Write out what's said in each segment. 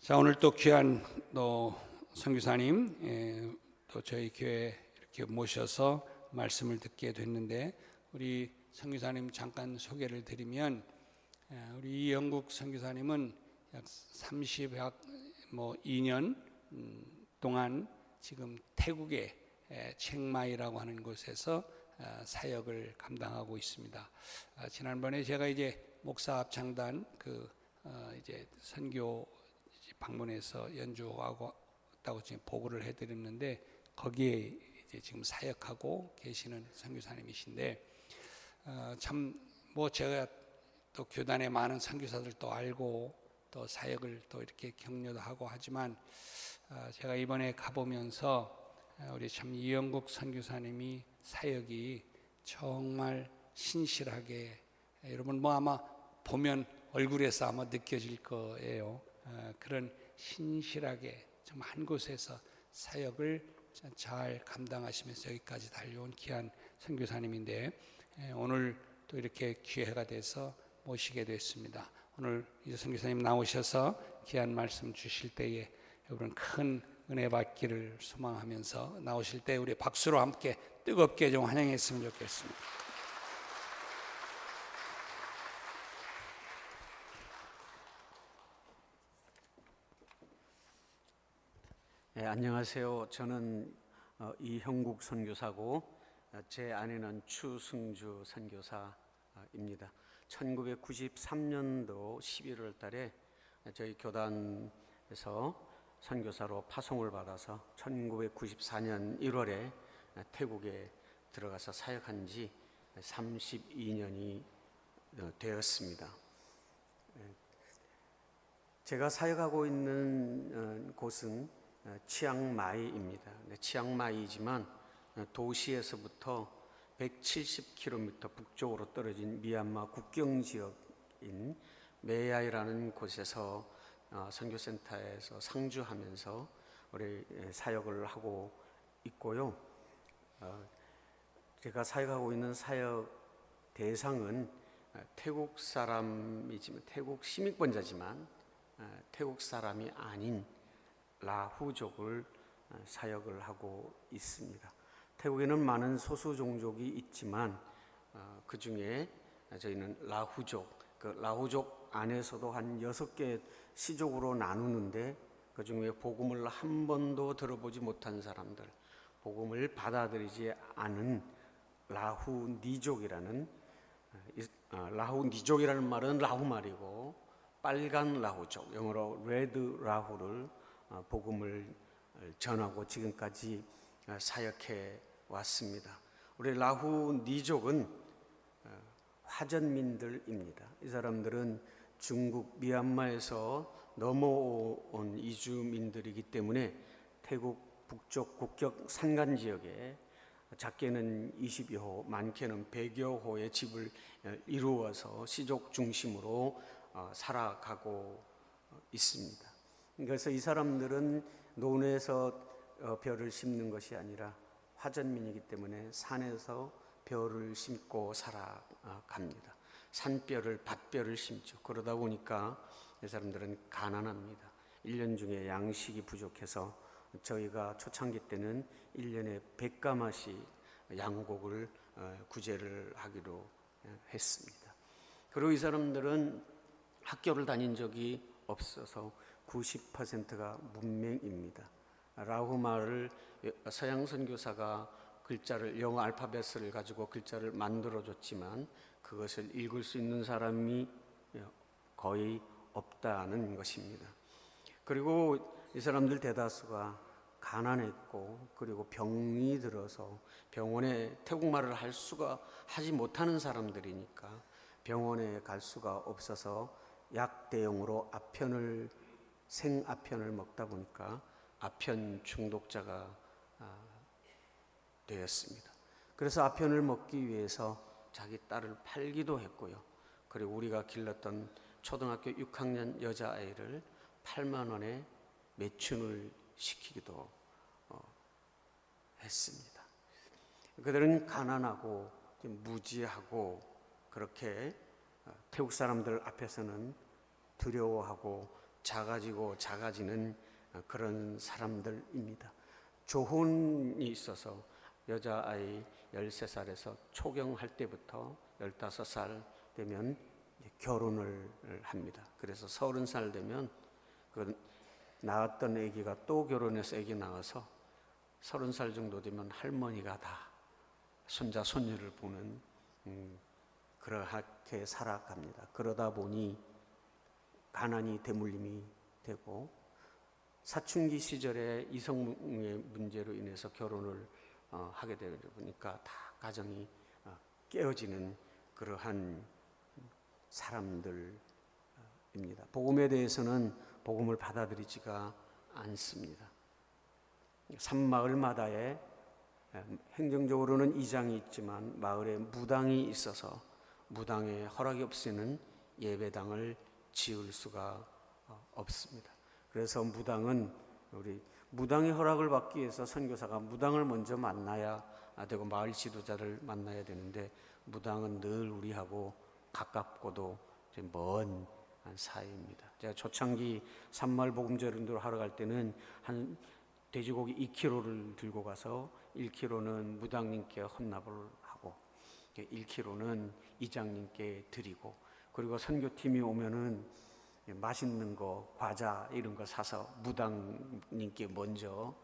자, 오늘 또 귀한 또 선교사님 또 저희 교회 이렇게 모셔서 말씀을 듣게 됐는데, 우리 선교사님 잠깐 소개를 드리면, 우리 이영국 선교사님은 약 32년 동안 지금 태국의 치앙마이라고 하는 곳에서 사역을 감당하고 있습니다. 지난번에 제가 이제 목사 합창단 이제 선교 방문해서 연주하고 있다고 지금 보고를 해드렸는데, 거기에 이제 지금 사역하고 계시는 선교사님이신데, 참 뭐 제가 또 교단의 많은 선교사들도 알고 또 사역을 또 이렇게 격려도 하고 하지만, 제가 이번에 가보면서 우리 참 이영국 선교사님이 사역이 정말 신실하게, 여러분 뭐 아마 보면 얼굴에서 아마 느껴질 거예요. 그런 신실하게 정말 한 곳에서 사역을 잘 감당하시면서 여기까지 달려온 귀한 선교사님인데, 오늘 또 이렇게 기회가 돼서 모시게 됐습니다. 오늘 이 선교사님 나오셔서 귀한 말씀 주실 때에 여러분 큰 은혜 받기를 소망하면서 나오실 때 우리 박수로 함께 뜨겁게 좀 환영했으면 좋겠습니다. 네, 안녕하세요. 저는 이형국 선교사고, 제 아내는 추승주 선교사입니다. 1993년도 11월 달에 저희 교단에서 선교사로 파송을 받아서 1994년 1월에 태국에 들어가서 사역한 지 32년이 되었습니다. 제가 사역하고 있는 곳은 치앙마이입니다. 치앙마이지만 도시에서부터 170km 북쪽으로 떨어진 미얀마 국경 지역인 메야이라는 곳에서 선교센터에서 상주하면서 우리 사역을 하고 있고요. 제가 사역하고 있는 사역 대상은 태국 사람이지만, 태국 시민권자지만 태국 사람이 아닌 라후족을 사역을 하고 있습니다. 태국에는 많은 소수 종족이 있지만 그 중에 저희는 라후족, 라후족 안에서도 한 6개 시족으로 나누는데, 그 중에 복음을 한 번도 들어보지 못한 사람들, 복음을 받아들이지 않은 라후니족이라는, 라후니족이라는 말은 라후 말이고, 빨간 라후족, 영어로 레드 라후를 복음을 전하고 지금까지 사역해 왔습니다. 우리 라후니족은 화전민들입니다. 이 사람들은 중국 미얀마에서 넘어온 이주민들이기 때문에 태국 북쪽 국경 산간 지역에 작게는 20여 호, 많게는 100여 호의 집을 이루어서 시족 중심으로 살아가고 있습니다. 그래서 이 사람들은 논에서 벼를 심는 것이 아니라 화전민이기 때문에 산에서 벼를 심고 살아갑니다. 산벼를, 밭벼를 심죠. 그러다 보니까 이 사람들은 가난합니다. 1년 중에 양식이 부족해서 저희가 초창기 때는 1년에 100가마씩 양곡을 구제를 하기로 했습니다. 그리고 이 사람들은 학교를 다닌 적이 없어서 90%가 문맹입니다. 라후말을 서양 선교사가 글자를, 영어 알파벳을 가지고 글자를 만들어줬지만 그것을 읽을 수 있는 사람이 거의 없다는 것입니다. 그리고 이 사람들 대다수가 가난했고, 그리고 병이 들어서 병원에 태국말을 하지 못하는 사람들이니까 병원에 갈 수가 없어서 약 대용으로 생아편을 먹다 보니까 아편 중독자가 되었습니다. 그래서 아편을 먹기 위해서 자기 딸을 팔기도 했고요. 그리고 우리가 길렀던 초등학교 6학년 여자아이를 8만 원에 매춘을 시키기도 했습니다. 그들은 가난하고 무지하고 그렇게 태국 사람들 앞에서는 두려워하고 작아지는 그런 사람들입니다. 조혼이 있어서 여자아이 13살에서 초경할 때부터 15살 되면 결혼을 합니다. 그래서 30살 되면 그 낳았던 아기가 또 결혼해서 아기 낳아서 30살 정도 되면 할머니가 다 손자 손녀를 보는 그렇게 살아갑니다. 그러다 보니 가난이 대물림이 되고 사춘기 시절에 이성의 문제로 인해서 결혼을 하게 되다 보니까 다 가정이 깨어지는 그러한 사람들입니다. 복음에 대해서는 복음을 받아들이지가 않습니다. 산마을마다에 행정적으로는 이장이 있지만 마을에 무당이 있어서 무당의 허락이 없이는 예배당을 지을 수가 없습니다. 그래서 우리 무당의 허락을 받기 위해서 선교사가 무당을 먼저 만나야 되고 마을 지도자를 만나야 되는데 무당은 늘 우리하고 가깝고도 먼 사이입니다. 제가 초창기 산마을 복음전도를 하러 갈 때는 한 돼지고기 2kg를 들고 가서 1kg는 무당님께 헌납을 하고 1kg는 이장님께 드리고, 그리고 선교팀이 오면은 맛있는 거, 과자 이런 거 사서 무당님께 먼저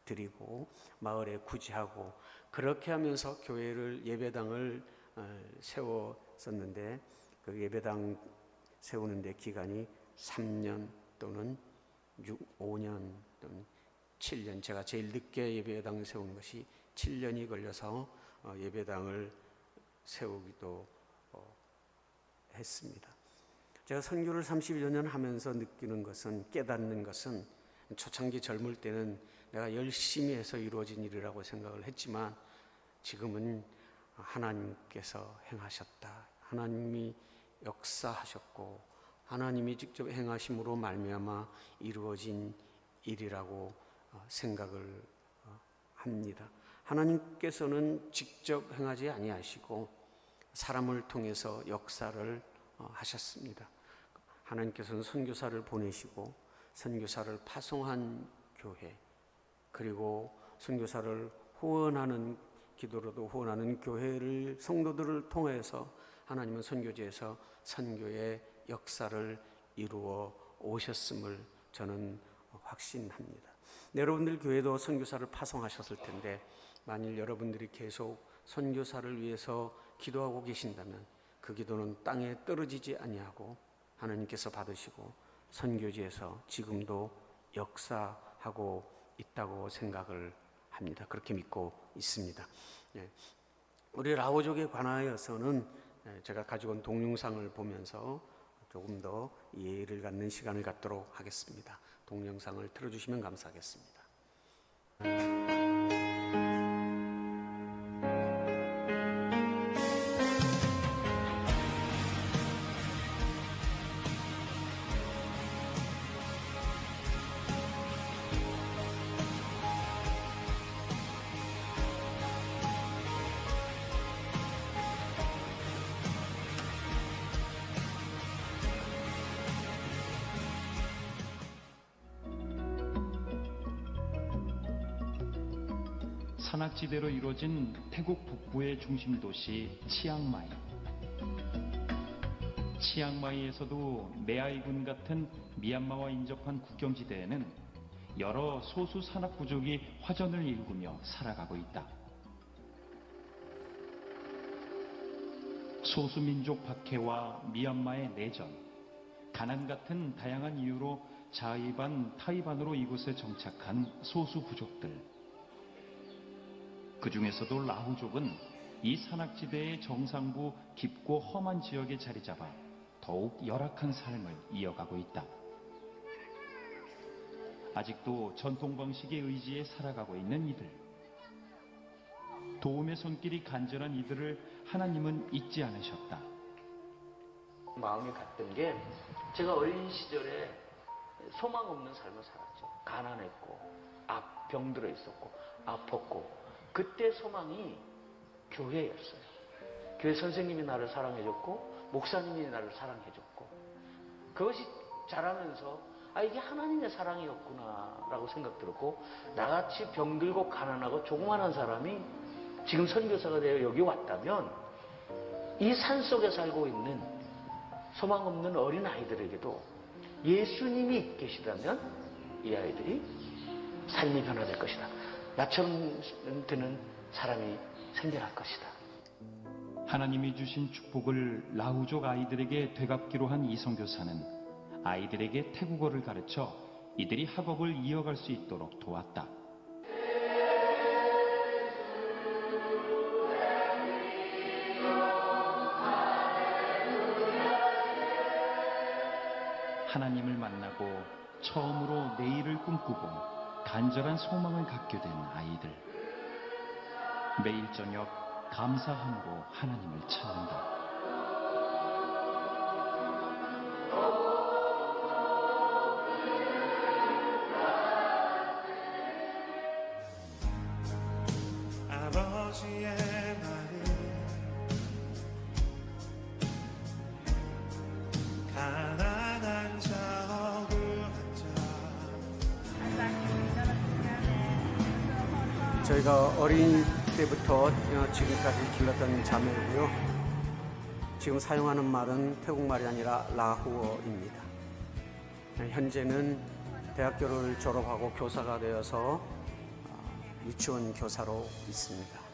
드리고 마을에 구제하고, 그렇게 하면서 교회를 예배당을 세웠었는데 그 예배당 세우는데 기간이 3년 또는 5년 또는 7년, 제가 제일 늦게 예배당을 세우는 것이 7년이 걸려서 예배당을 세우기도 했습니다. 제가 선교를 30여 년 하면서 느끼는 것은, 깨닫는 것은, 초창기 젊을 때는 내가 열심히 해서 이루어진 일이라고 생각을 했지만 지금은 하나님께서 행하셨다, 하나님이 역사하셨고 하나님이 직접 행하심으로 말미암아 이루어진 일이라고 생각을 합니다. 하나님께서는 직접 행하지 아니하시고 사람을 통해서 역사를 하셨습니다. 하나님께서는 선교사를 보내시고 선교사를 파송한 교회, 그리고 선교사를 후원하는, 기도로도 후원하는 교회를, 성도들을 통해서 하나님은 선교지에서 선교의 역사를 이루어 오셨음을 저는 확신합니다. 여러분들 교회도 선교사를 파송하셨을 텐데 만일 여러분들이 계속 선교사를 위해서 기도하고 계신다면 그 기도는 땅에 떨어지지 아니하고 하나님께서 받으시고 선교지에서 지금도 역사하고 있다고 생각을 합니다. 그렇게 믿고 있습니다. 우리 라오족에 관하여서는 제가 가지고 온 동영상을 보면서 조금 더 이해를 갖는 시간을 갖도록 하겠습니다. 동영상을 틀어주시면 감사하겠습니다. 산악지대로 이루어진 태국 북부의 중심 도시 치앙마이. 치앙마이에서도 메아이군 같은 미얀마와 인접한 국경지대에는 여러 소수 산악 부족이 화전을 일구며 살아가고 있다. 소수민족 박해와 미얀마의 내전, 가난 같은 다양한 이유로 자이반, 타이반으로 이곳에 정착한 소수 부족들. 그 중에서도 라후족은 이 산악지대의 정상부 깊고 험한 지역에 자리 잡아 더욱 열악한 삶을 이어가고 있다. 아직도 전통 방식의 의지에 살아가고 있는 이들. 도움의 손길이 간절한 이들을 하나님은 잊지 않으셨다. 마음이 갔던 게, 제가 어린 시절에 소망 없는 삶을 살았죠. 가난했고 병들어 있었고 아팠고, 그때 소망이 교회였어요. 교회 선생님이 나를 사랑해줬고 목사님이 나를 사랑해줬고, 그것이 자라면서 이게 하나님의 사랑이었구나라고 생각 들었고, 나같이 병들고 가난하고 조그만한 사람이 지금 선교사가 되어 여기 왔다면 이 산속에 살고 있는 소망 없는 어린 아이들에게도 예수님이 계시다면 이 아이들이 삶이 변화될 것이다. 나처럼 되는 사람이 생겨날 것이다. 하나님이 주신 축복을 라우족 아이들에게 되갚기로 한 이 선교사는 아이들에게 태국어를 가르쳐 이들이 학업을 이어갈 수 있도록 도왔다. 하나님을 만나고 처음으로 내일을 꿈꾸고 간절한 소망을 갖게 된 아이들. 매일 저녁 감사함으로 하나님을 찾는다. 아버지의 말을 가난한 자 억울한 자 저희가 어린 때부터 지금까지 길렀던 자매고요. 지금 사용하는 말은 태국말이 아니라 라후어입니다. 현재는 대학교를 졸업하고 교사가 되어서 유치원 교사로 있습니다.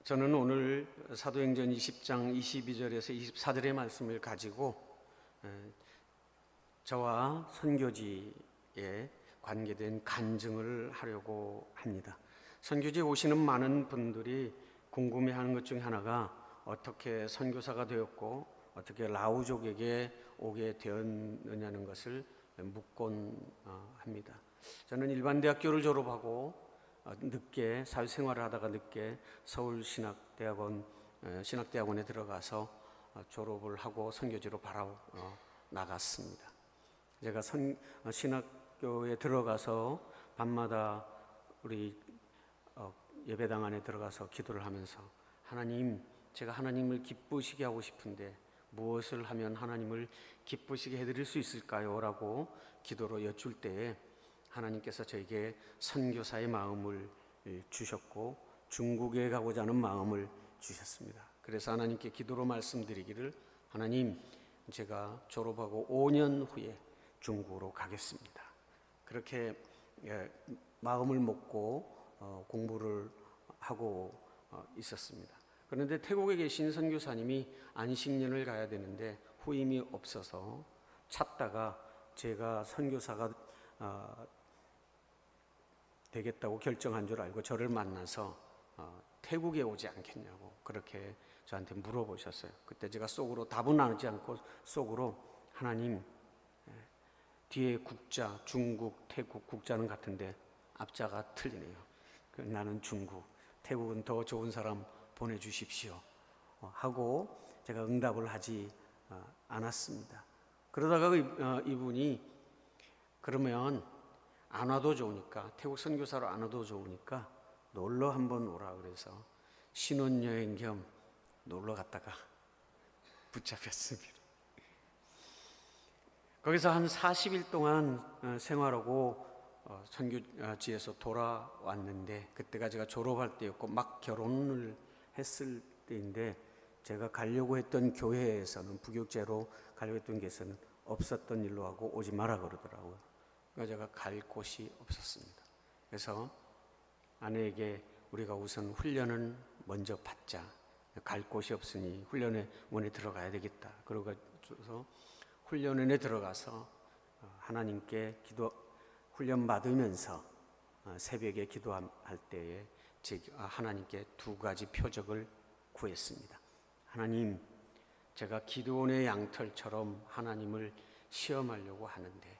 저는 오늘 사도행전 20장 22절에서 24절의 말씀을 가지고 저와 선교지에 관계된 간증을 하려고 합니다. 선교지에 오시는 많은 분들이 궁금해하는 것 중에 하나가 어떻게 선교사가 되었고 어떻게 라우족에게 오게 되었느냐는 것을 묻곤 합니다. 저는 일반 대학교를 졸업하고 늦게 사회생활을 하다가 늦게 서울 신학대학원에 들어가서 졸업을 하고 선교지로 바로 나갔습니다. 제가 신학교에 들어가서 밤마다 우리 예배당 안에 들어가서 기도를 하면서 하나님, 제가 하나님을 기쁘시게 하고 싶은데 무엇을 하면 하나님을 기쁘시게 해드릴 수 있을까요? 라고 기도로 여쭐 때에 하나님께서 저에게 선교사의 마음을 주셨고 중국에 가고자 하는 마음을 주셨습니다. 그래서 하나님께 기도로 말씀드리기를 하나님, 제가 졸업하고 5년 후에 중국으로 가겠습니다. 그렇게 마음을 먹고 공부를 하고 있었습니다. 그런데 태국에 계신 선교사님이 안식년을 가야 되는데 후임이 없어서 찾다가 제가 선교사가 되겠다고 결정한 줄 알고 저를 만나서 태국에 오지 않겠냐고 그렇게 저한테 물어보셨어요. 그때 제가 속으로 답은 나누지 않고 속으로 하나님, 뒤에 국자 중국, 태국 국자는 같은데 앞자가 틀리네요. 나는 중국, 태국은 더 좋은 사람 보내주십시오 하고 제가 응답을 하지 않았습니다. 그러다가 이분이 그러면 안 와도 좋으니까, 태국 선교사로 안 와도 좋으니까 놀러 한번 오라 그래서 신혼여행 겸 놀러 갔다가 붙잡혔습니다. 거기서 한 40일 동안 생활하고 선교지에서 돌아왔는데 그때가 제가 졸업할 때였고 막 결혼을 했을 때인데 제가 가려고 했던 교회에서는 부교제로 가려고 했던 교회에서는 없었던 일로 하고 오지 마라 그러더라고요. 그러니까 제가 갈 곳이 없었습니다. 그래서 아내에게 우리가 우선 훈련은 먼저 받자. 갈 곳이 없으니 훈련원에 들어가야 되겠다. 그래서 훈련원에 들어가서 하나님께 훈련 받으면서 새벽에 기도할 때에 하나님께 두 가지 표적을 구했습니다. 하나님, 제가 기드온의 양털처럼 하나님을 시험하려고 하는데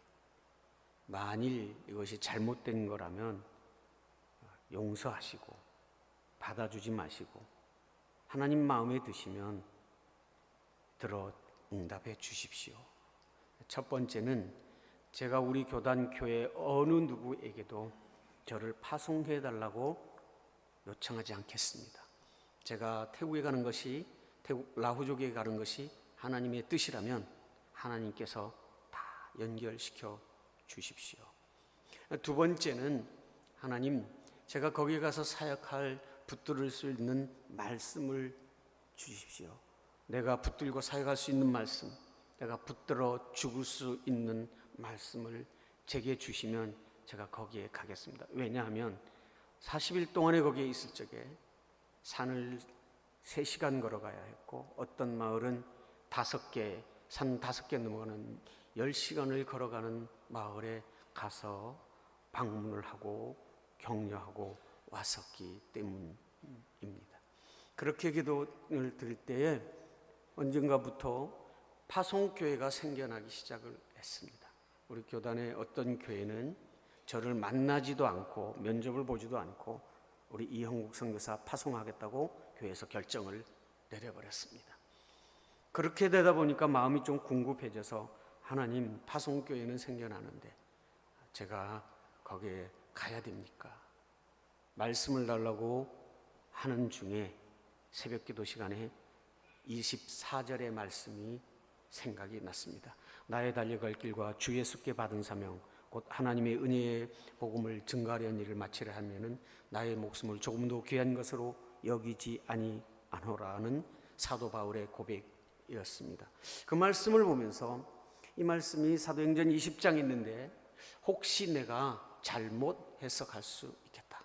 만일 이것이 잘못된 거라면 용서하시고 받아주지 마시고 하나님 마음에 드시면 들어 응답해 주십시오. 첫 번째는 제가 우리 교단 교회 어느 누구에게도 저를 파송해 달라고 요청하지 않겠습니다. 제가 태국에 가는 것이 태국 라후족에 가는 것이 하나님의 뜻이라면 하나님께서 다 연결시켜 주십시오. 두 번째는 하나님 제가 거기 가서 사역할 붙들을 수 있는 말씀을 주십시오. 내가 붙들고 사역할 수 있는 말씀, 내가 붙들어 죽을 수 있는 말씀을 제게 주시면 제가 거기에 가겠습니다. 왜냐하면 40일 동안에 거기에 있을 적에 산을 3시간 걸어가야 했고 어떤 마을은 5개, 산 5개 넘어가는 10시간을 걸어가는 마을에 가서 방문을 하고 격려하고 왔었기 때문입니다. 그렇게 기도를 드릴 때에 언젠가부터 파송교회가 생겨나기 시작을 했습니다. 우리 교단의 어떤 교회는 저를 만나지도 않고 면접을 보지도 않고 우리 이형국 선교사 파송하겠다고 교회에서 결정을 내려버렸습니다. 그렇게 되다 보니까 마음이 좀 궁금해져서 하나님 파송교회는 생겨나는데 제가 거기에 가야 됩니까? 말씀을 달라고 하는 중에 새벽 기도 시간에 24절의 말씀이 생각이 났습니다. 나의 달려갈 길과 주 예수께 받은 사명 곧 하나님의 은혜의 복음을 증거하려는 일을 마치려 하면은 나의 목숨을 조금도 귀한 것으로 여기지 아니하노라는 사도 바울의 고백이었습니다. 그 말씀을 보면서 이 말씀이 사도행전 20장에 있는데 혹시 내가 잘못 해석할 수 있겠다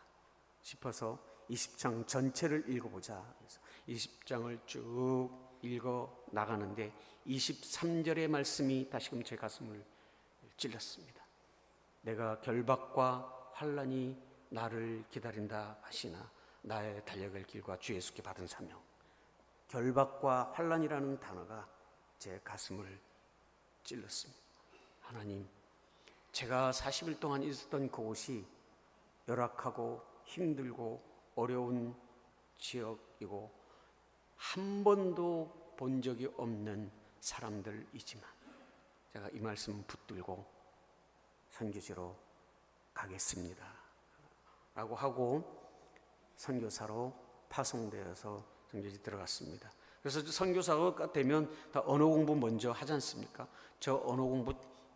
싶어서 20장 전체를 읽어보자. 그래서 20장을 쭉 읽어 나가는데 23절의 말씀이 다시금 제 가슴을 찔렀습니다. 내가 결박과 환난이 나를 기다린다 하시나 나의 달려갈 길과 주 예수께 받은 사명. 결박과 환난이라는 단어가 제 가슴을 찔렀습니다. 하나님, 제가 40일 동안 있었던 그곳이 열악하고 힘들고 어려운 지역이고 한 번도 본 적이 없는 사람들이지만 제가 이 말씀 붙들고 선교지로 가겠습니다 라고 하고 선교사로 파송되어서 선교지 들어갔습니다. 그래서 선교사가 되면 다 언어 공부 먼저 하지 않습니까? 저 언어 공부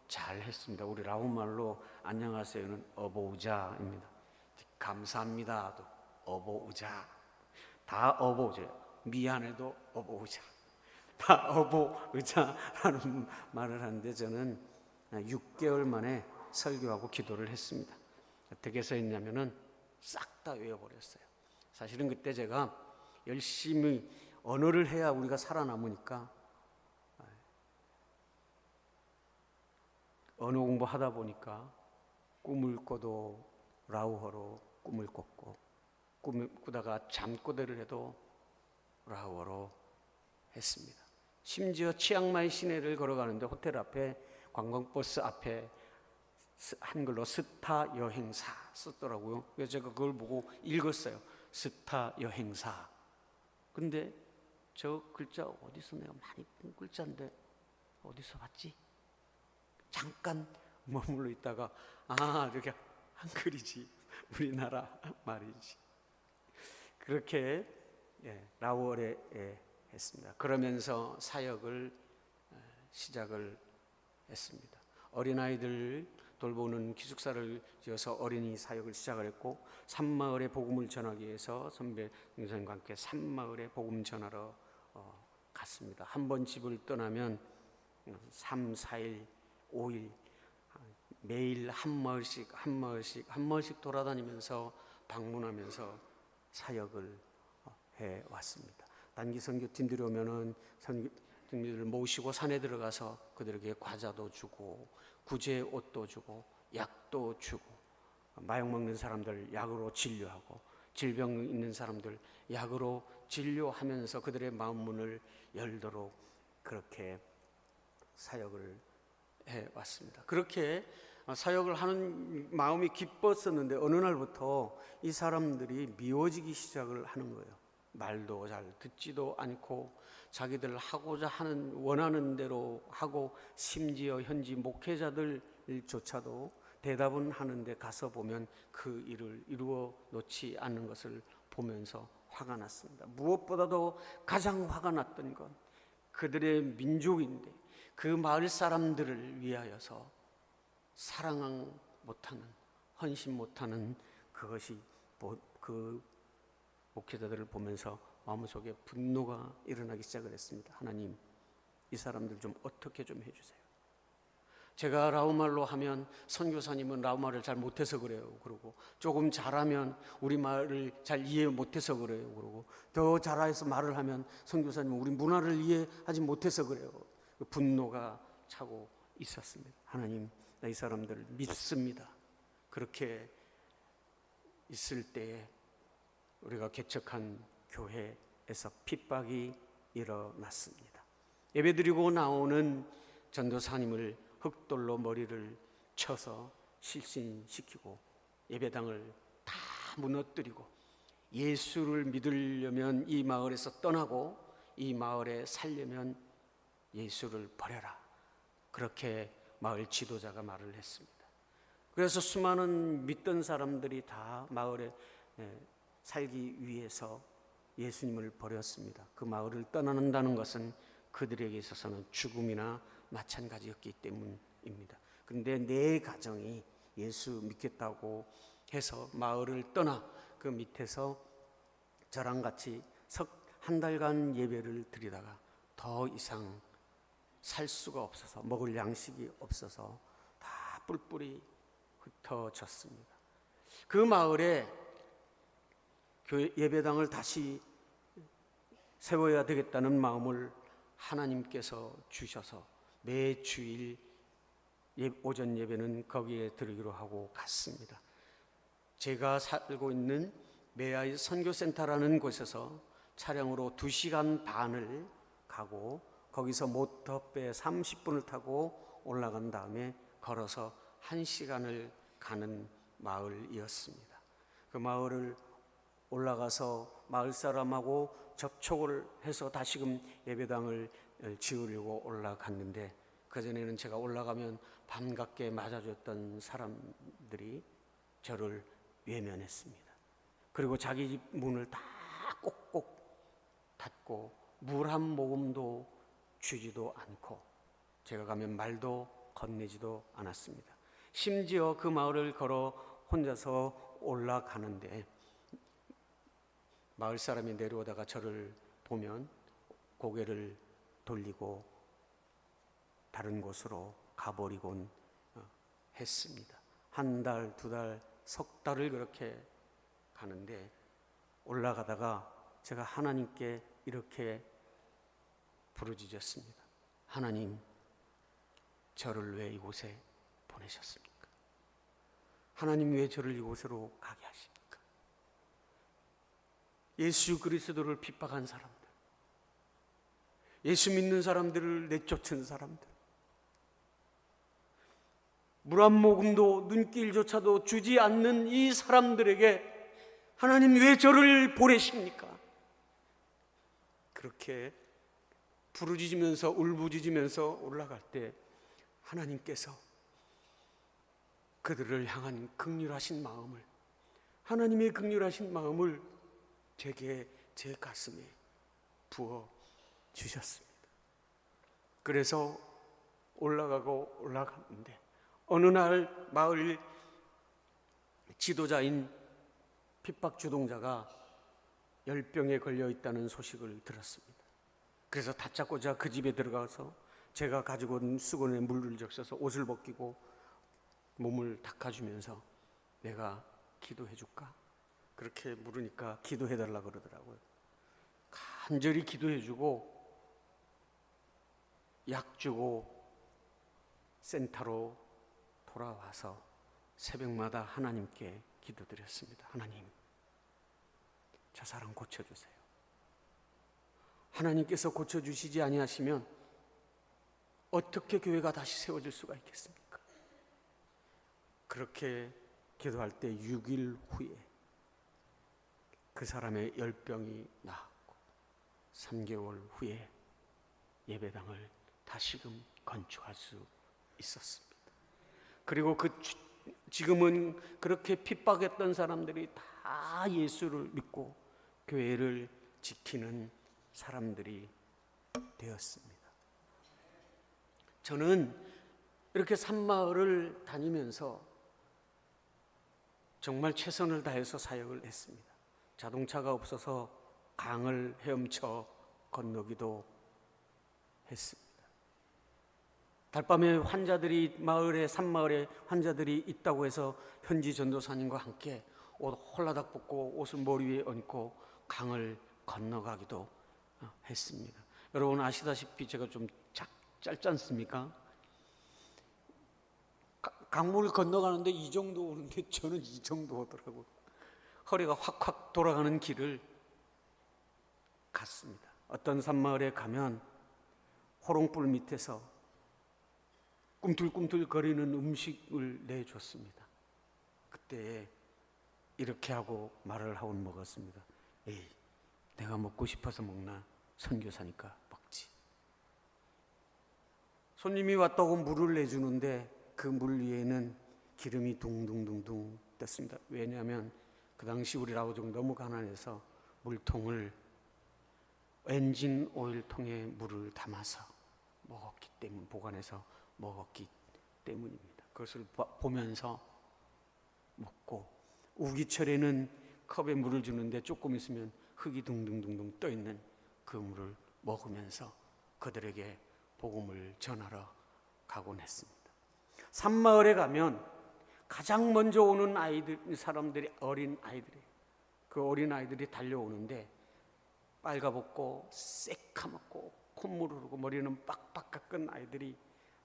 잘 했습니다. 우리 라운말로 안녕하세요는 어보우자입니다. 감사합니다도 어보우자, 다 어보우자, 미안해도 어보우자, 다 어보우자라는 말을 하는데 저는 6개월 만에 설교하고 기도를 했습니다. 어떻게 해서 했냐면은 싹 다 외워버렸어요. 사실은 그때 제가 열심히 언어를 해야 우리가 살아남으니까 언어 공부하다 보니까 꿈을 꿔도 라오어로 꿈을 꿨고 꿈을 꾸다가 잠꼬대를 해도 라오어로 했습니다. 심지어 치앙마이 시내를 걸어가는데 호텔 앞에 관광버스 앞에 한글로 스타 여행사 썼더라고요. 그래서 제가 그걸 보고 읽었어요. 스타 여행사. 근데 저 글자 어디서 내가 많이 본 글자인데 어디서 봤지? 잠깐 머물러 있다가 이렇게 한글이지, 우리나라 말이지. 그렇게 라오어에 했습니다. 그러면서 사역을 시작을 했습니다. 어린아이들 돌보는 기숙사를 지어서 어린이 사역을 시작을 했고 산마을에 복음을 전하기 위해서 선배 선생님과 함께 산마을에 복음 전하러 갔습니다. 한 번 집을 떠나면 3, 4일, 5일 매일 한 마을씩 돌아다니면서 방문하면서 사역을 해왔습니다. 단기 선교팀들이 오면은 선교팀들을 모시고 산에 들어가서 그들에게 과자도 주고 구제 옷도 주고 약도 주고 마약 먹는 사람들 약으로 진료하고 질병 있는 사람들 약으로 진료하면서 그들의 마음 문을 열도록 그렇게 사역을 해왔습니다. 그렇게 사역을 하는 마음이 기뻤었는데 어느 날부터 이 사람들이 미워지기 시작을 하는 거예요. 말도 잘 듣지도 않고 자기들 하고자 하는 원하는 대로 하고 심지어 현지 목회자들조차도 대답은 하는데 가서 보면 그 일을 이루어 놓지 않는 것을 보면서 화가 났습니다. 무엇보다도 가장 화가 났던 건 그들의 민족인데 그 마을 사람들을 위하여서 사랑 못하는, 헌신 못하는 그것이 그 목회자들을 보면서 마음속에 분노가 일어나기 시작을 했습니다. 하나님, 이 사람들 좀 어떻게 좀 해주세요. 제가 라우말로 하면 선교사님은 라우말을 잘 못해서 그래요. 그러고 조금 잘하면 우리말을 잘 이해 못해서 그래요. 그러고 더 잘해서 말을 하면 선교사님은 우리 문화를 이해하지 못해서 그래요. 분노가 차고 있었습니다. 하나님, 나 이 사람들을 믿습니다. 그렇게 있을 때에 우리가 개척한 교회에서 핍박이 일어났습니다. 예배드리고 나오는 전도사님을 흙돌로 머리를 쳐서 실신시키고 예배당을 다 무너뜨리고 예수를 믿으려면 이 마을에서 떠나고 이 마을에 살려면 예수를 버려라. 그렇게 마을 지도자가 말을 했습니다. 그래서 수많은 믿던 사람들이 다 마을에 살기 위해서 예수님을 버렸습니다. 그 마을을 떠난다는 것은 그들에게 있어서는 죽음이나 마찬가지였기 때문입니다. 그런데 내 가정이 예수 믿겠다고 해서 마을을 떠나 그 밑에서 저랑 같이 한 달간 예배를 드리다가 더 이상 살 수가 없어서 먹을 양식이 없어서 다 뿔뿔이 흩어졌습니다. 그 마을에 교회 예배당을 다시 세워야 되겠다는 마음을 하나님께서 주셔서 매 주일 오전 예배는 거기에 드리기로 하고 갔습니다. 제가 살고 있는 매아이 선교센터라는 곳에서 차량으로 2시간 반을 가고 거기서 모터배 30분을 타고 올라간 다음에 걸어서 1시간을 가는 마을이었습니다. 그 마을을 올라가서 마을 사람하고 접촉을 해서 다시금 예배당을 지으려고 올라갔는데 그전에는 제가 올라가면 반갑게 맞아줬던 사람들이 저를 외면했습니다. 그리고 자기 집 문을 다 꼭꼭 닫고 물 한 모금도 주지도 않고 제가 가면 말도 건네지도 않았습니다. 심지어 그 마을을 걸어 혼자서 올라가는데 마을 사람이 내려오다가 저를 보면 고개를 돌리고 다른 곳으로 가버리곤 했습니다. 한 달, 2달, 석 달을 그렇게 가는데 올라가다가 제가 하나님께 이렇게 부르짖었습니다. 하나님, 저를 왜 이곳에 보내셨습니까? 하나님 왜 저를 이곳으로 가게 하십니까? 예수 그리스도를 핍박한 사람들, 예수 믿는 사람들을 내쫓은 사람들, 물 한 모금도 눈길조차도 주지 않는 이 사람들에게 하나님 왜 저를 보내십니까? 그렇게 부르짖으면서 울부짖으면서 올라갈 때 하나님께서 그들을 향한 긍휼하신 마음을, 하나님의 긍휼하신 마음을 제게 제 가슴에 부어 주셨습니다. 그래서 올라갔는데 어느 날 마을 지도자인 핍박 주동자가 열병에 걸려 있다는 소식을 들었습니다. 그래서 다짜고짜 그 집에 들어가서 제가 가지고 온 수건에 물을 적셔서 옷을 벗기고 몸을 닦아주면서 내가 기도해 줄까? 그렇게 물으니까 기도해 달라 그러더라고요. 간절히 기도해 주고 약 주고 센터로 돌아와서 새벽마다 하나님께 기도드렸습니다. 하나님, 저 사람 고쳐주세요. 하나님께서 고쳐주시지 아니하시면 어떻게 교회가 다시 세워질 수가 있겠습니까? 그렇게 기도할 때 6일 후에 그 사람의 열병이 나았고 3개월 후에 예배당을 다시금 건축할 수 있었습니다. 그리고 지금은 그렇게 핍박했던 사람들이 다 예수를 믿고 교회를 지키는 사람들이 되었습니다. 저는 이렇게 산마을을 다니면서 정말 최선을 다해서 사역을 했습니다. 자동차가 없어서 강을 헤엄쳐 건너기도 했습니다. 달밤에 환자들이 산마을에 환자들이 있다고 해서 현지 전도사님과 함께 옷 홀라닥 벗고 옷을 머리 위에 얹고 강을 건너가기도 했습니다. 여러분 아시다시피 제가 좀 짧지 않습니까? 강물을 건너가는데 이 정도 오는데 저는 이 정도 오더라고요. 허리가 확확 돌아가는 길을 갔습니다. 어떤 산마을에 가면 호롱불 밑에서 꿈틀꿈틀 거리는 음식을 내줬습니다. 그때 이렇게 하고 말을 하고 먹었습니다. 에이, 내가 먹고 싶어서 먹나? 선교사니까 먹지. 손님이 왔다고 물을 내주는데 그 물 위에는 기름이 둥둥둥둥 떴습니다. 왜냐하면 그 당시 우리 라오종 너무 가난해서 물통을 엔진 오일 통에 물을 담아서 먹었기 때문, 보관해서 먹었기 때문입니다. 그것을 보면서 먹고, 우기철에는 컵에 물을 주는데 조금 있으면 흙이 둥둥둥둥 떠 있는 그 물을 먹으면서 그들에게 복음을 전하러 가곤 했습니다. 산마을에 가면 가장 먼저 오는 사람들이 어린 아이들이에요. 그 어린 아이들이 달려오는데 빨가벗고 새카맣고 콧물 흐르고 머리는 빡빡 깎은 아이들이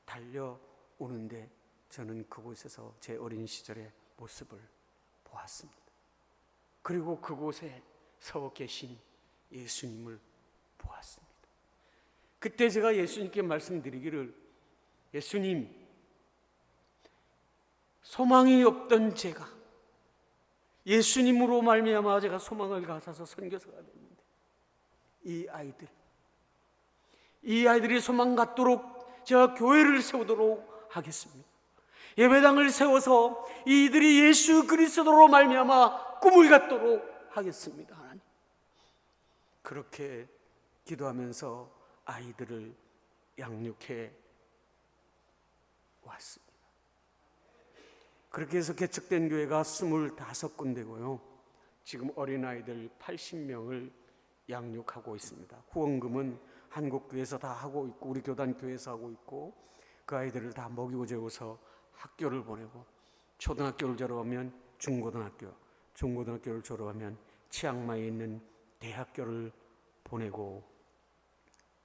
달려오는데 저는 그곳에서 제 어린 시절의 모습을 보았습니다. 그리고 그곳에 서 계신 예수님을 보았습니다. 그때 제가 예수님께 말씀드리기를, 예수님, 소망이 없던 제가 예수님으로 말미암아 제가 소망을 가져서 선교사가 됐는데 이 아이들이 소망 갖도록 제가 교회를 세우도록 하겠습니다. 예배당을 세워서 이들이 예수 그리스도로 말미암아 꿈을 갖도록 하겠습니다. 하나님, 그렇게 기도하면서 아이들을 양육해 왔습니다. 그렇게 해서 개척된 교회가 25군데고요. 지금 어린아이들 80명을 양육하고 있습니다. 후원금은 한국교회에서 다 하고 있고 우리 교단교회에서 하고 있고, 그 아이들을 다 먹이고 재워서 학교를 보내고, 초등학교를 졸업하면 중고등학교, 중고등학교를 졸업하면 치앙마이에 있는 대학교를 보내고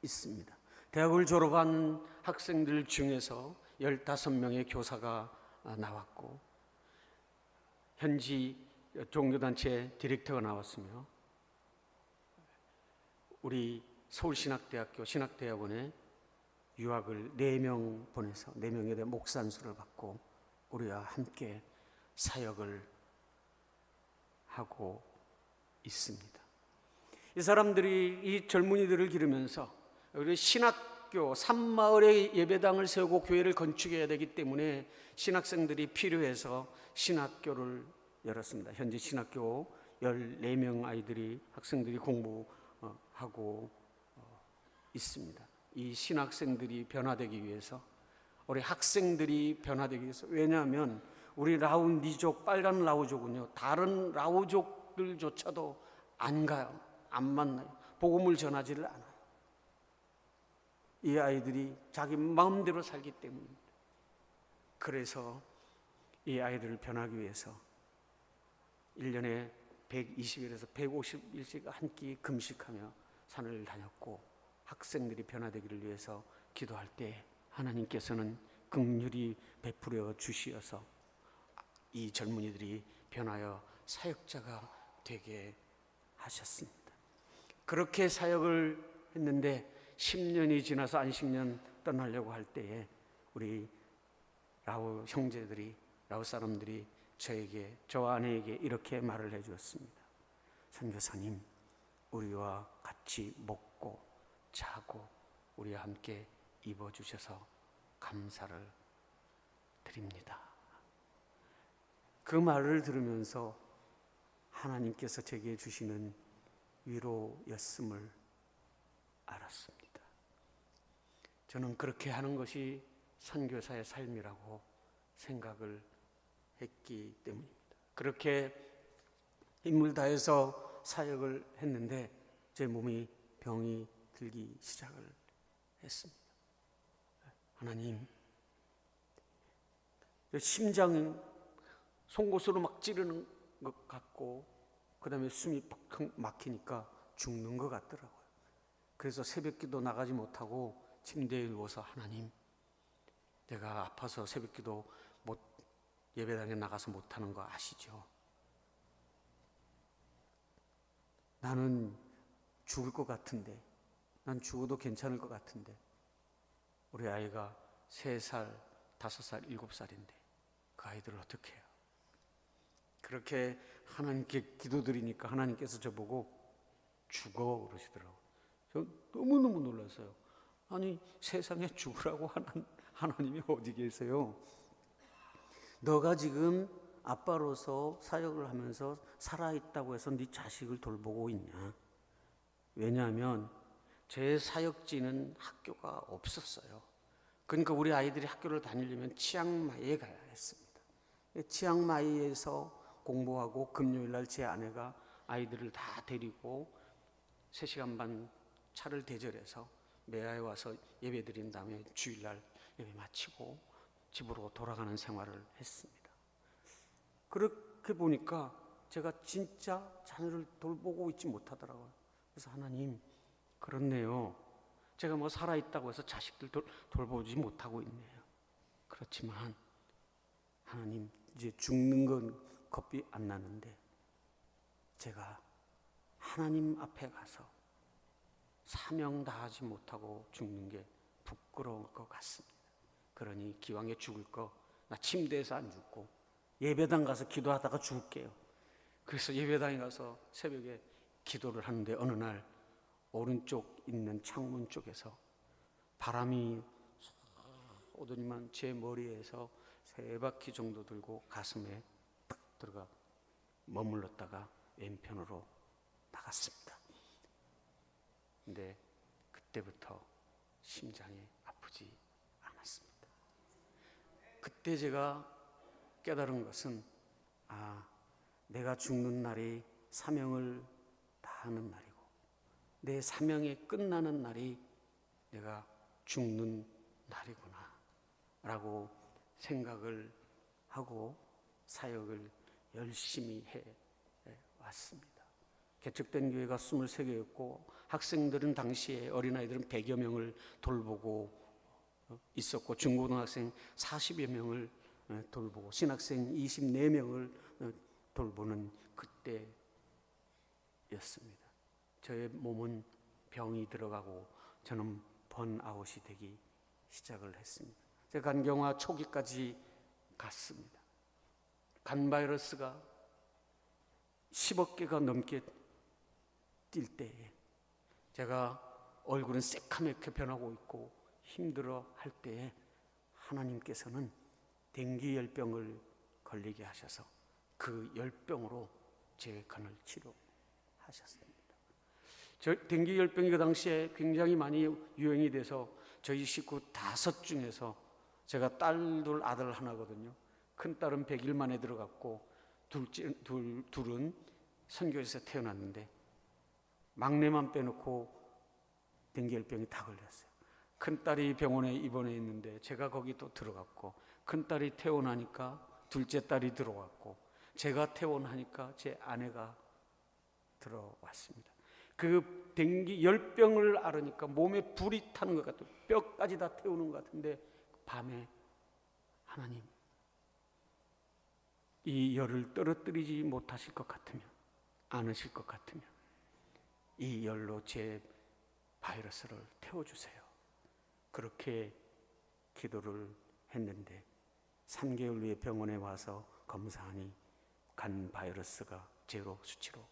있습니다. 대학을 졸업한 학생들 중에서 15명의 교사가 나왔고, 현지 종교단체 디렉터가 나왔으며, 우리 서울신학대학교 신학대학원에 유학을 4명 보내서 4명에 대한 목산수를 받고 우리와 함께 사역을 하고 있습니다. 이 사람들이, 이 젊은이들을 기르면서 우리 신학교 산마을에 예배당을 세우고 교회를 건축해야 되기 때문에 신학생들이 필요해서 신학교를 열었습니다. 현재 신학교 14명 학생들이 공부하고 있습니다. 이 신학생들이 변화되기 위해서, 우리 학생들이 변화되기 위해서, 왜냐하면 우리 라우니족, 빨간 라우족은요, 다른 라우족들조차도 안 가요. 안 만나요. 복음을 전하지를 않아요. 이 아이들이 자기 마음대로 살기 때문입니다. 그래서 이 아이들을 변하기 위해서 1년에 120일에서 150일씩 한 끼 금식하며 산을 다녔고, 학생들이 변화되기를 위해서 기도할 때 하나님께서는 긍휼히 베풀어 주시어서 이 젊은이들이 변하여 사역자가 되게 하셨습니다. 그렇게 사역을 했는데 10년이 지나서 안식년 떠나려고 할 때에 우리 라오 형제들이, 라오 사람들이 저와 아내에게 이렇게 말을 해주었습니다. 선교사님, 우리와 같이 먹고 자고 우리와 함께 입어주셔서 감사를 드립니다. 그 말을 들으면서 하나님께서 제게 주시는 위로였음을 알았습니다. 저는 그렇게 하는 것이 선교사의 삶이라고 생각을 했기 때문입니다. 그렇게 힘을 다해서 사역을 했는데 제 몸이 병이 들기 시작을 했습니다. 하나님, 심장이 송곳으로 막 찌르는 것 같고 그 다음에 숨이 퍽 막히니까 죽는 것 같더라고요. 그래서 새벽기도 나가지 못하고 침대에 누워서 하나님, 내가 아파서 새벽기도 예배당에 나가서 못하는 거 아시죠? 나는 죽을 것 같은데, 난 죽어도 괜찮을 것 같은데 우리 아이가 3살, 5살, 7살인데 그 아이들을 어떻게 해요? 그렇게 하나님께 기도드리니까 하나님께서 저보고 죽어 그러시더라고요. 저 너무너무 놀랐어요. 아니, 세상에 죽으라고 하나님이 어디 계세요? 너가 지금 아빠로서 사역을 하면서 살아있다고 해서 네 자식을 돌보고 있냐? 왜냐하면 제 사역지는 학교가 없었어요. 그러니까 우리 아이들이 학교를 다니려면 치앙마이에 가야 했습니다. 치앙마이에서 공부하고 금요일 날 제 아내가 아이들을 다 데리고 3시간 반 차를 대절해서 매화에 와서 예배 드린 다음에 주일날 예배 마치고 집으로 돌아가는 생활을 했습니다. 그렇게 보니까 제가 진짜 자녀를 돌보고 있지 못하더라고요. 그래서 하나님, 그렇네요. 제가 뭐 살아있다고 해서 자식들 돌보지 못하고 있네요. 그렇지만 하나님, 이제 죽는 건 겁이 안 나는데 제가 하나님 앞에 가서 사명 다하지 못하고 죽는 게 부끄러울 것 같습니다. 그러니 기왕에 죽을 거 나 침대에서 안 죽고 예배당 가서 기도하다가 죽을게요. 그래서 예배당에 가서 새벽에 기도를 하는데 어느 날 오른쪽 있는 창문 쪽에서 바람이 오더니만 제 머리에서 3바퀴 정도 들고 가슴에 딱 들어가 머물렀다가 왼편으로 나갔습니다. 근데 그때부터 심장이 아프지 않았습니다. 그때 제가 깨달은 것은 내가 죽는 날이 사명을 다하는 날이고 내 사명이 끝나는 날이 내가 죽는 날이구나 라고 생각을 하고 사역을 열심히 해 왔습니다. 개척된 교회가 23개였고 학생들은 당시에 어린아이들은 100여 명을 돌보고 있었고 중고등학생 40여 명을 돌보고 신학생 24명을 돌보는 그때였습니다. 저의 몸은 병이 들어가고 저는 번아웃이 되기 시작을 했습니다. 제가 간경화 초기까지 갔습니다. 간 바이러스가 10억 개가 넘게 뛸 때에 제가 얼굴은 새카맣게 변하고 있고 힘들어 할 때에 하나님께서는 댕기 열병을 걸리게 하셔서 그 열병으로 제 간을 치료하셨습니다. 댕기 열병이 그 당시에 굉장히 많이 유행이 돼서 저희 식구 5 중에서 제가 딸 2 아들 1거든요. 큰 딸은 100일 만에 들어갔고 둘은 선교에서 태어났는데 막내만 빼놓고 댕기 열병이 다 걸렸어요. 큰 딸이 병원에 입원해 있는데 제가 거기 또 들어갔고 큰 딸이 퇴원하니까 둘째 딸이 들어왔고 제가 퇴원하니까 제 아내가 들어왔습니다. 그 댕기 열병을 앓으니까 몸에 불이 타는 것 같아요. 뼈까지 다 태우는 것 같은데 밤에 하나님, 이 열을 떨어뜨리지 못하실 것 같으면, 않으실 것 같으면 이 열로 제 바이러스를 태워주세요. 그렇게 기도를 했는데 3개월 후에 병원에 와서 검사하니 간 바이러스가 제로 수치로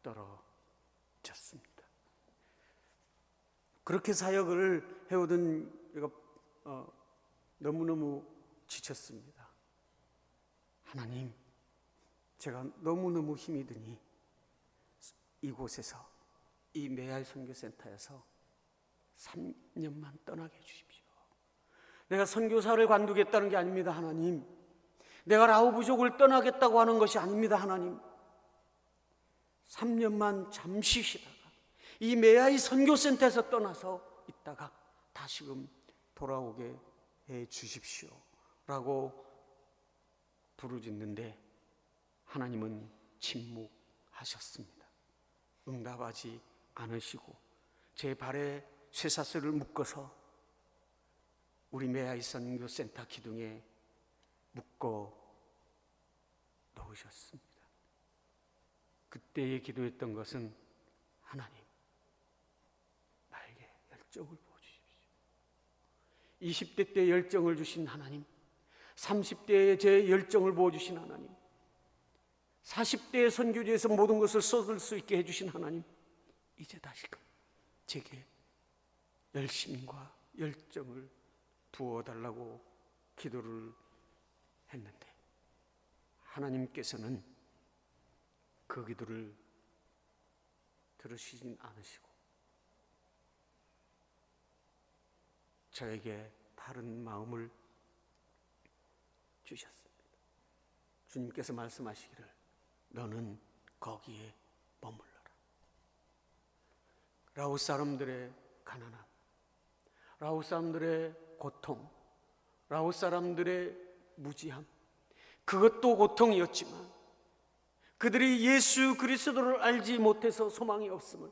떨어졌습니다. 그렇게 사역을 해오던 제가 너무너무 지쳤습니다. 하나님, 제가 너무너무 힘이 드니 이곳에서, 이 메아이 선교센터에서 3년만 떠나게 해주십시오. 내가 선교사를 관두겠다는 게 아닙니다, 하나님. 내가 라오 부족을 떠나겠다고 하는 것이 아닙니다, 하나님. 3년만 잠시 쉬다가 이 메아이 선교센터에서 떠나서 있다가 다시금 돌아오게 해 주십시오 라고 부르짖는데 하나님은 침묵하셨습니다. 응답하지 않으시고 제 발에 쇠사슬을 묶어서 우리 메아이 선교센터 기둥에 묶어 놓으셨습니다. 그때에 기도했던 것은 하나님, 나에게 열정을 부어주십시오. 20대 때 열정을 주신 하나님, 30대에 제 열정을 부어주신 하나님, 40대의 선교지에서 모든 것을 쏟을 수 있게 해주신 하나님, 이제 다시금 제게 열심과 열정을 부어달라고 기도를 했는데 하나님께서는 그 기도를 들으시진 않으시고 저에게 다른 마음을 주셨습니다. 주님께서 말씀하시기를 너는 거기에 머물러라. 라오스 사람들의 가난함, 라오스 사람들의 고통, 라오스 사람들의 무지함, 그것도 고통이었지만 그들이 예수 그리스도를 알지 못해서 소망이 없음을,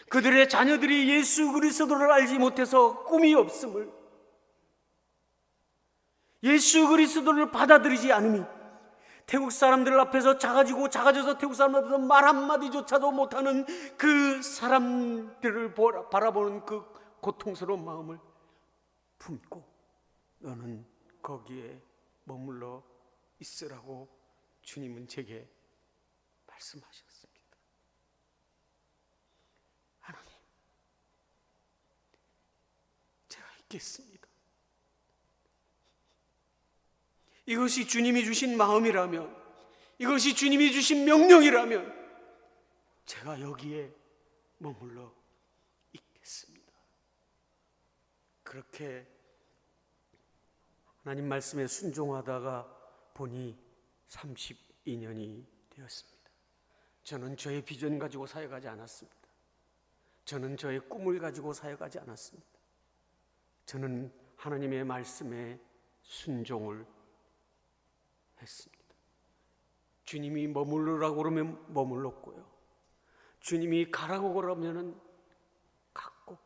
그들의 자녀들이 예수 그리스도를 알지 못해서 꿈이 없음을, 예수 그리스도를 받아들이지 않음이, 태국 사람들 앞에서 작아져서 태국 사람들 앞에서 말 한마디조차도 못하는 그 사람들을 바라보는 그 고통스러운 마음을 품고 너는 거기에 머물러 있으라고 주님은 제게 말씀하셨습니다. 하나님, 제가 있겠습니다. 이것이 주님이 주신 마음이라면, 이것이 주님이 주신 명령이라면 제가 여기에 머물러 있겠습니다. 그렇게 하나님 말씀에 순종하다가 보니 32년이 되었습니다. 저는 저의 비전 가지고 사역하지 않았습니다. 저는 저의 꿈을 가지고 사역하지 않았습니다. 저는 하나님의 말씀에 순종을 했습니다. 주님이 머물러라고 그러면 머물렀고요. 주님이 가라고 그러면은 갔고,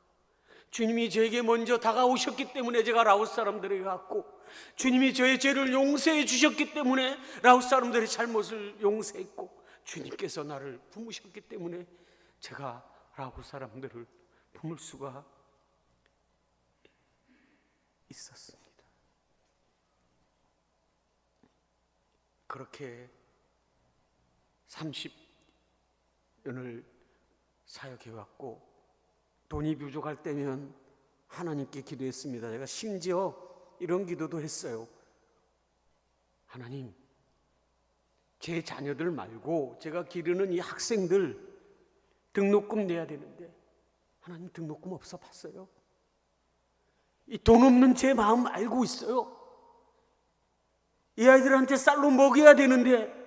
주님이 저에게 먼저 다가오셨기 때문에 제가 라오스 사람들에게 갔고, 주님이 저의 죄를 용서해 주셨기 때문에 라오스 사람들의 잘못을 용서했고, 주님께서 나를 품으셨기 때문에 제가 라오스 사람들을 품을 수가 있었습니다. 그렇게 30년을 사역해왔고, 돈이 부족할 때면 하나님께 기도했습니다. 제가 심지어 이런 기도도 했어요. 하나님, 제 자녀들 말고 제가 기르는 이 학생들 등록금 내야 되는데 하나님 등록금 없어 봤어요? 이 돈 없는 제 마음 알고 있어요. 이 아이들한테 쌀로 먹여야 되는데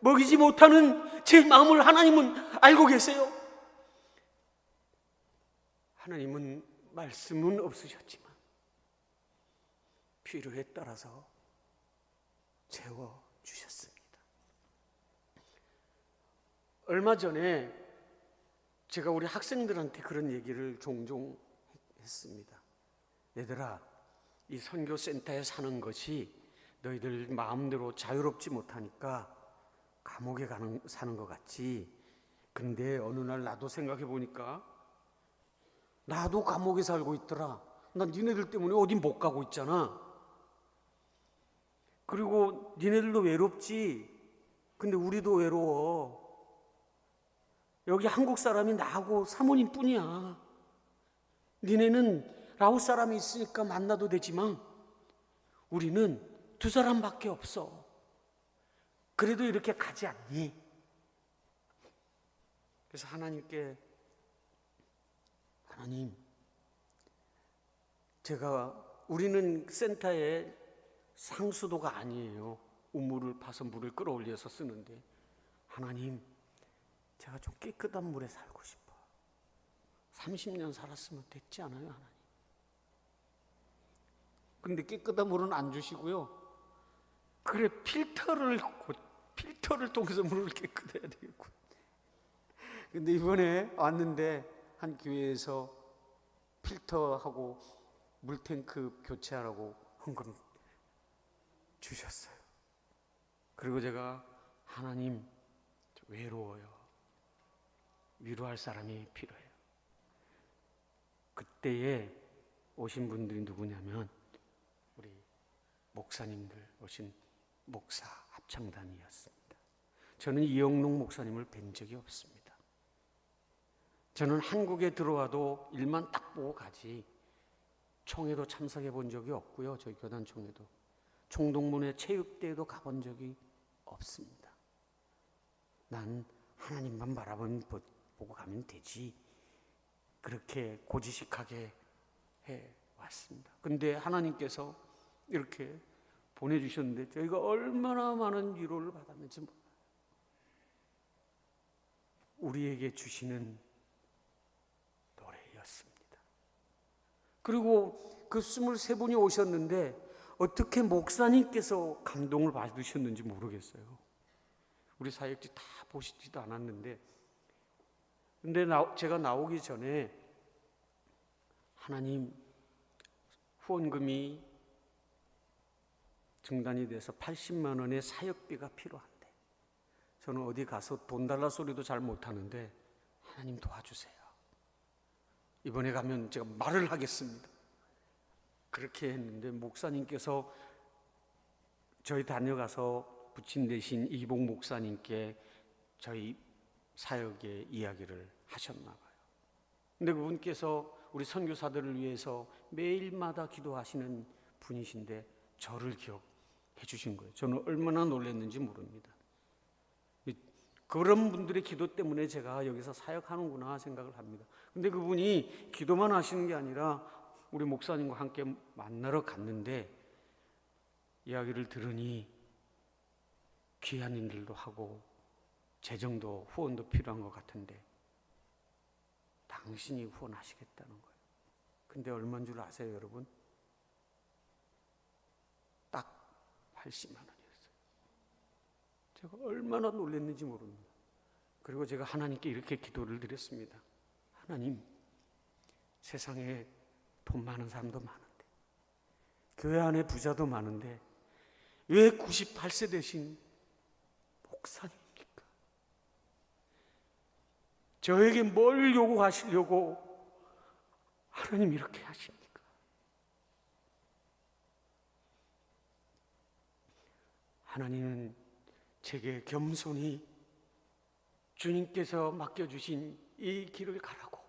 먹이지 못하는 제 마음을 하나님은 알고 계세요. 하나님은 말씀은 없으셨지만 필요에 따라서 채워주셨습니다. 얼마 전에 제가 우리 학생들한테 그런 얘기를 종종 했습니다. 얘들아, 이 선교센터에 사는 것이 너희들 마음대로 자유롭지 못하니까 감옥에 사는 것 같지. 근데 어느 날 나도 생각해 보니까 나도 감옥에 살고 있더라. 난 니네들 때문에 어디 못 가고 있잖아. 그리고 니네들도 외롭지. 근데 우리도 외로워. 여기 한국 사람이 나하고 사모님 뿐이야. 니네는 라오스 사람이 있으니까 만나도 되지만 우리는 두 사람밖에 없어. 그래도 이렇게 가지 않니? 그래서 하나님께, 하나님, 우리는 센터에 상수도가 아니에요. 우물을 파서 물을 끌어올려서 쓰는데, 하나님, 제가 좀 깨끗한 물에 살고 싶어. 30년 살았으면 됐지 않아요, 하나님? 근데 깨끗한 물은 안 주시고요. 그래, 필터를 통해서 물을 깨끗해야 되겠고. 근데 이번에 왔는데 한 교회에서 필터하고 물탱크 교체하라고 헌금 주셨어요. 그리고 제가, 하나님, 외로워요. 위로할 사람이 필요해요. 그때에 오신 분들이 누구냐면 우리 목사님들 오신 목사 합창단이었습니다. 저는 이영록 목사님을 뵌 적이 없습니다. 저는 한국에 들어와도 일만 딱 보고 가지 총회도 참석해 본 적이 없고요. 저희 교단 총회도 총동문회 체육대회도 가본 적이 없습니다. 난 하나님만 보고 가면 되지, 그렇게 고지식하게 해왔습니다. 근데 하나님께서 이렇게 보내주셨는데 저희가 얼마나 많은 위로를 받았는지 몰라요. 우리에게 주시는 노래였습니다. 그리고 그 23분이 오셨는데 어떻게 목사님께서 감동을 받으셨는지 모르겠어요. 우리 사역지 다 보시지도 않았는데, 근데 제가 나오기 전에 하나님, 후원금이 중단이 돼서 80만 원의 사역비가 필요한데, 저는 어디 가서 돈 달라 소리도 잘 못하는데 하나님 도와주세요. 이번에 가면 제가 말을 하겠습니다. 그렇게 했는데 목사님께서 저희 다녀가서 부친 대신 이봉 목사님께 저희 사역의 이야기를 하셨나 봐요. 근데 그분께서 우리 선교사들을 위해서 매일마다 기도하시는 분이신데 저를 기억해 주신 거예요. 저는 얼마나 놀랐는지 모릅니다. 그런 분들의 기도 때문에 제가 여기서 사역하는구나 생각을 합니다. 근데 그분이 기도만 하시는 게 아니라 우리 목사님과 함께 만나러 갔는데 이야기를 들으니 귀한 일들도 하고 재정도 후원도 필요한 것 같은데 당신이 후원하시겠다는 거예요. 근데 얼마인 줄 아세요, 여러분? 딱 80만 원이었어요. 제가 얼마나 놀랐는지 모릅니다. 그리고 제가 하나님께 이렇게 기도를 드렸습니다. 하나님, 세상에 돈 많은 사람도 많은데, 교회 안에 부자도 많은데 왜 98세 되신 목사님입니까? 저에게 뭘 요구하시려고 하나님 이렇게 하십니까? 하나님은 제게 겸손히 주님께서 맡겨주신 이 길을 가라고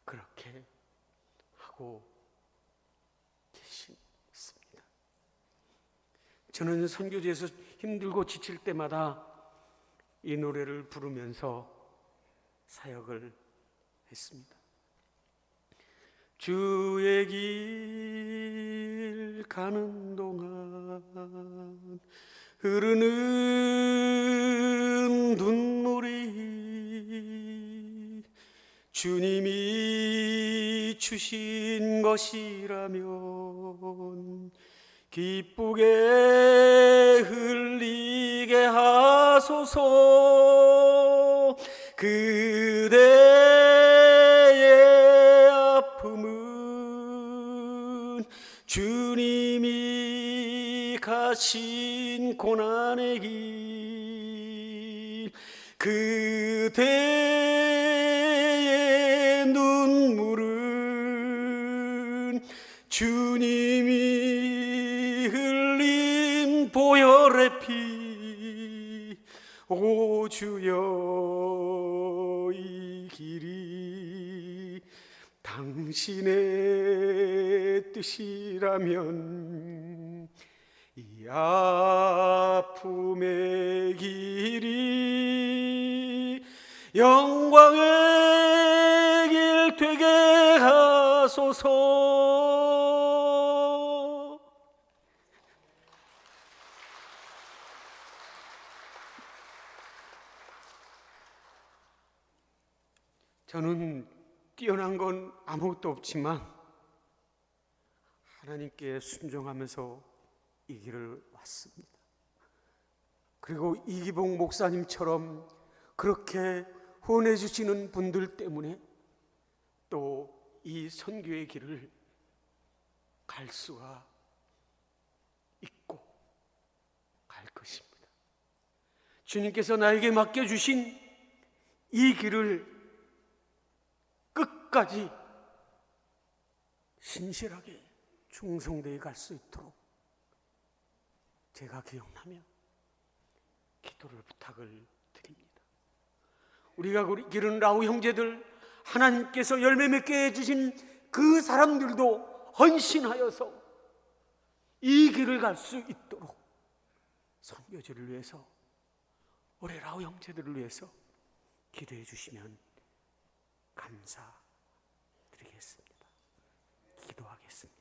그렇게 하고 계십니다. 저는 선교지에서 힘들고 지칠 때마다 이 노래를 부르면서 사역을 했습니다. 주의 길 가는 동안 흐르는 눈물이 주님이 주신 것이라면 기쁘게 흘리게 하소서. 그대의 아픔은 주님이 가신 고난의 길, 그대의 눈물은 주님이 흘린 보혈의 피, 오 주여 이 길이 당신의 뜻이라면 이 아픔의 길이 영광의 길 되게 하소서. 저는 뛰어난 건 아무것도 없지만 하나님께 순종하면서 이 길을 왔습니다. 그리고 이기복 목사님처럼 그렇게 후원해 주시는 분들 때문에 또 이 선교의 길을 갈 수가 있고 갈 것입니다. 주님께서 나에게 맡겨주신 이 길을 끝까지 신실하게 충성되게 갈 수 있도록 제가 기억나며 기도를 부탁을 드립니다. 우리가 기른 라우 형제들, 하나님께서 열매 맺게 해주신 그 사람들도 헌신하여서 이 길을 갈 수 있도록 선교지를 위해서, 올해 라우 형제들을 위해서 기도해 주시면 감사드리겠습니다. 기도하겠습니다.